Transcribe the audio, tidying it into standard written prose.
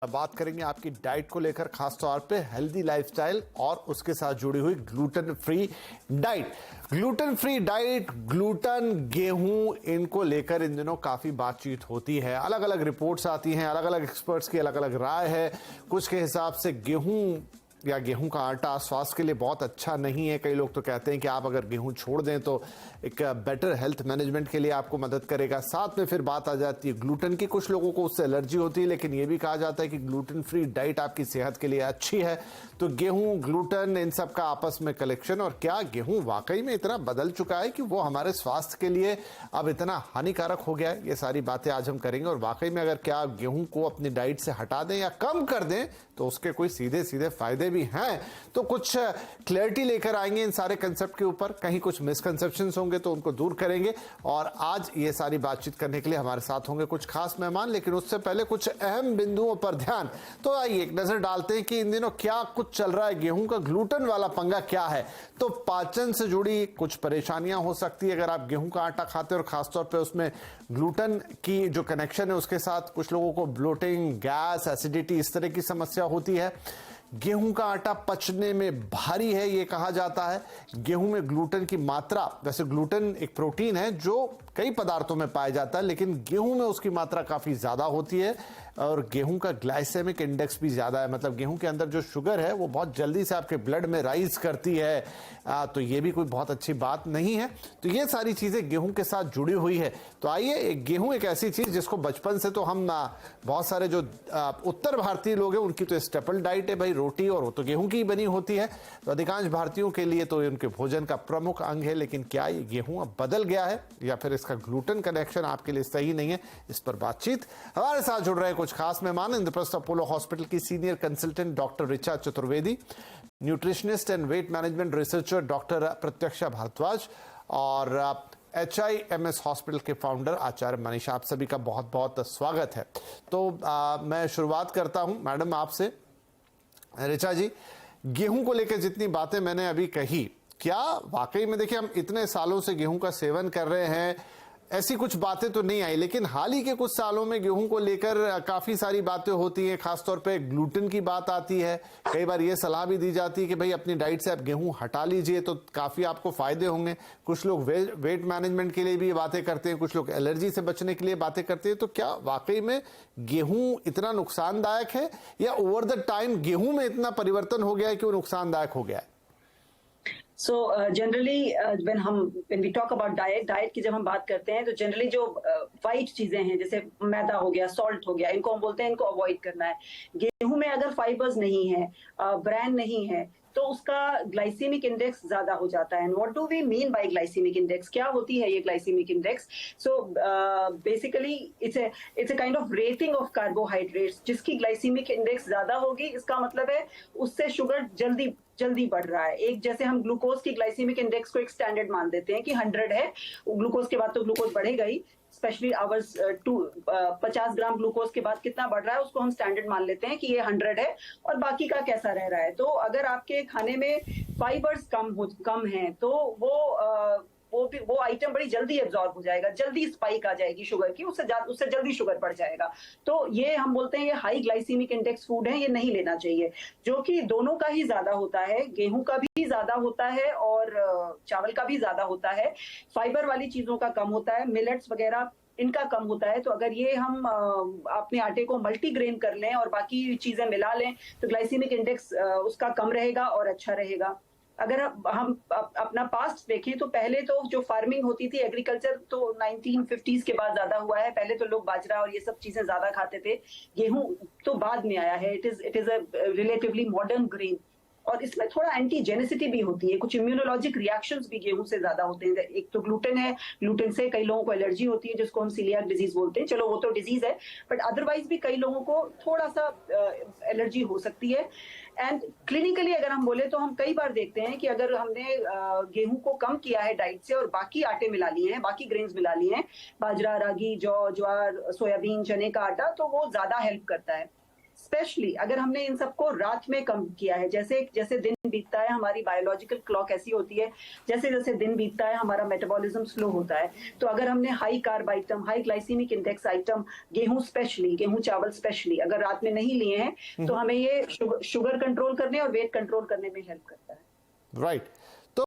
बात करेंगे आपकी डाइट को लेकर, खास तौर पे हेल्दी लाइफस्टाइल और उसके साथ जुड़ी हुई gluten free diet. Gluten free diet, gluten, गेहूं, इनको लेकर इन दिनों काफी बातचीत होती है। अलग अलग रिपोर्ट्स आती हैं, अलग अलग एक्सपर्ट्स की अलग अलग राय है। कुछ के हिसाब से गेहूं या गेहूं का आटा स्वास्थ्य के लिए बहुत अच्छा नहीं है। कई लोग तो कहते हैं कि आप अगर गेहूं छोड़ दें तो एक बेटर हेल्थ मैनेजमेंट के लिए आपको मदद करेगा। साथ में फिर बात आ जाती है ग्लूटेन की। कुछ लोगों को उससे एलर्जी होती है, लेकिन यह भी कहा जाता है कि ग्लूटेन फ्री डाइट आपकी सेहत के लिए अच्छी है। तो गेहूं, ग्लूटेन, इन सब का आपस में कलेक्शन, और क्या गेहूं वाकई में इतना बदल चुका है कि वो हमारे स्वास्थ्य के लिए अब इतना हानिकारक हो गया है, ये सारी बातें आज हम करेंगे। और वाकई में अगर क्या गेहूं को अपनी डाइट से हटा दें या कम कर दें तो उसके कोई सीधे सीधे फायदे भी हैं। तो कुछ क्लैरिटी लेकर आएंगे इन सारे कंसेप्ट के ऊपर। कहीं कुछ मिसकंसेप्शंस होंगे तो उनको दूर करेंगे। और आज ये सारी बातचीत करने के लिए हमारे साथ होंगे कुछ खास मेहमान, लेकिन उससे पहले कुछ अहम बिंदुओं पर ध्यान। तो आइए एक नजर डालते हैं कि इन दिनों क्या कुछ चल रहा है। गेहूं का ग्लूटेन वाला पंगा क्या है। तो पाचन से जुड़ी कुछ परेशानियां हो सकती है अगर आप गेहूं का आटा खाते हैं, और खासतौर पर उसमें ग्लूटेन की जो कनेक्शन है उसके साथ कुछ लोगों को ब्लोटिंग, गैस, एसिडिटी, इस तरह की समस्या होती है। गेहूं का आटा पचने में भारी है, यह कहा जाता है। गेहूं में ग्लूटेन की मात्रा, वैसे ग्लूटेन एक प्रोटीन है जो कई पदार्थों में पाया जाता है, लेकिन गेहूं में उसकी मात्रा काफी ज्यादा होती है। और गेहूं का ग्लाइसेमिक इंडेक्स भी ज्यादा है, मतलब गेहूं के अंदर जो शुगर है वो बहुत जल्दी से आपके ब्लड में राइज करती है। तो ये भी कोई बहुत अच्छी बात नहीं है। तो ये सारी चीजें गेहूं के साथ जुड़ी हुई है। तो आइए, गेहूं एक ऐसी चीज जिसको बचपन से तो हम बहुत सारे जो उत्तर भारतीय लोग हैं उनकी तो स्टेपल डाइट है भाई, रोटी, और वो तो गेहूं की बनी होती है। तो अधिकांश भारतीयों के लिए तो उनके भोजन का प्रमुख अंग है। लेकिन क्या ये गेहूं अब बदल गया है या फिर इसका ग्लूटेन कनेक्शन आपके लिए सही नहीं है? इस पर बातचीत। हमारे साथ जुड़ रहे हैं कुछ खास मेहमान। इंद्रप्रस्थ अपोलो हॉस्पिटल की senior consultant doctor Richa Chaturvedi, nutritionist and weight management researcher doctor Pratyaksha Bhardwaj, और HIMS हॉस्पिटल के फाउंडर आचार्य मनीषा। आप सभी का बहुत बहुत स्वागत है। तो मैं शुरुआत करता हूं मैडम आपसे। ऋचा जी, गेहूं को लेकर जितनी बातें मैंने अभी कही, क्या वाकई में, देखिए हम इतने सालों से गेहूं का सेवन कर रहे हैं, ऐसी कुछ बातें तो नहीं आई, लेकिन हाल ही के कुछ सालों में गेहूं को लेकर काफी सारी बातें होती हैं। खासतौर पे ग्लूटेन की बात आती है। कई बार ये सलाह भी दी जाती है कि भाई अपनी डाइट से आप गेहूं हटा लीजिए तो काफी आपको फायदे होंगे। कुछ लोग वेट मैनेजमेंट के लिए भी बातें करते हैं, कुछ लोग एलर्जी से बचने के लिए बातें करते हैं। तो क्या वाकई में गेहूं इतना नुकसानदायक है, या ओवर द टाइम गेहूं में इतना परिवर्तन हो गया है कि वो नुकसानदायक हो गया है? So generally when we talk about diet की जब हम बात करते हैं तो जनरली जो वाइट चीजें हैं जैसे मैदा हो गया, सॉल्ट हो गया, इनको हम बोलते हैं इनको अवॉइड करना है। गेहूं में अगर फाइबर्स नहीं है, ब्रांड नहीं है, तो उसका ग्लाइसेमिक इंडेक्स ज्यादा हो जाता है। What do we mean by glycaemic index? क्या होती है ये glycaemic index? So basically it's a kind of rating of carbohydrates. जिसकी ग्लाइसेमिक इंडेक्स ज्यादा होगी, इसका मतलब है उससे शुगर जल्दी बढ़ रहा है। एक जैसे हम ग्लूकोज की ग्लाइसेमिक इंडेक्स को एक स्टैंडर्ड मान देते हैं कि 100 है, ग्लूकोज के बाद तो ग्लूकोज बढ़ेगा ही, स्पेशली आवर्स 50 ग्राम ग्लूकोज के बाद कितना बढ़ रहा है उसको हम स्टैंडर्ड मान लेते हैं कि ये 100 है, और बाकी का कैसा रह रहा है। तो अगर आपके खाने में फाइबर्स कम है तो वो आइटम बड़ी जल्दी एब्जॉर्ब हो जाएगा, जल्दी स्पाइक आ जाएगी शुगर की, उससे जल्दी शुगर बढ़ जाएगा। तो ये हम बोलते हैं ये हाई ग्लाइसेमिक इंडेक्स फूड है, ये नहीं लेना चाहिए। जो कि दोनों का ही ज्यादा होता है, गेहूं का भी ज्यादा होता है और चावल का भी ज्यादा होता है। फाइबर वाली चीजों का कम होता है, मिलेट्स वगैरह इनका कम होता है। तो अगर ये हम अपने आटे को मल्टीग्रेन कर लें और बाकी चीजें मिला लें तो ग्लाइसेमिक इंडेक्स उसका कम रहेगा और अच्छा रहेगा। अगर हम अपना पास्ट देखें तो पहले तो जो फार्मिंग होती थी, एग्रीकल्चर तो 1950s के बाद ज्यादा हुआ है। पहले तो लोग बाजरा और ये सब चीजें ज्यादा खाते थे, गेहूं तो बाद में आया है। It is a relatively modern grain, और इसमें थोड़ा एंटीजेनिसिटी भी होती है, कुछ इम्यूनोलॉजिक रिएक्शंस भी गेहूं से ज्यादा होते हैं। एक तो ग्लूटेन है, ग्लूटेन से कई लोगों को एलर्जी होती है जिसको हम सीलियाक डिजीज बोलते हैं। चलो वो तो डिजीज है, बट अदरवाइज भी कई लोगों को थोड़ा सा एलर्जी हो सकती है। एंड क्लिनिकली अगर हम बोले तो हम कई बार देखते हैं कि अगर हमने गेहूं को कम किया है डाइट से और बाकी आटे मिला लिए हैं, बाकी ग्रेन्स मिला लिए हैं, बाजरा, रागी, जौ, ज्वार, सोयाबीन, चने का आटा, तो वो ज्यादा हेल्प करता है। स्पेशली अगर हमने इन सबको रात में कम किया है, जैसे जैसे दिन बीतता है, हमारी बायोलॉजिकल क्लॉक ऐसी होती है, जैसे जैसे दिन बीतता है हमारा मेटाबॉलिज्म स्लो होता है। तो अगर हमने high carb item, high glycaemic index item, गेहूं स्पेशली, गेहूं चावल स्पेशली अगर रात में नहीं लिए हैं तो हमें ये शुगर कंट्रोल करने और वेट कंट्रोल करने में हेल्प करता है। राइट।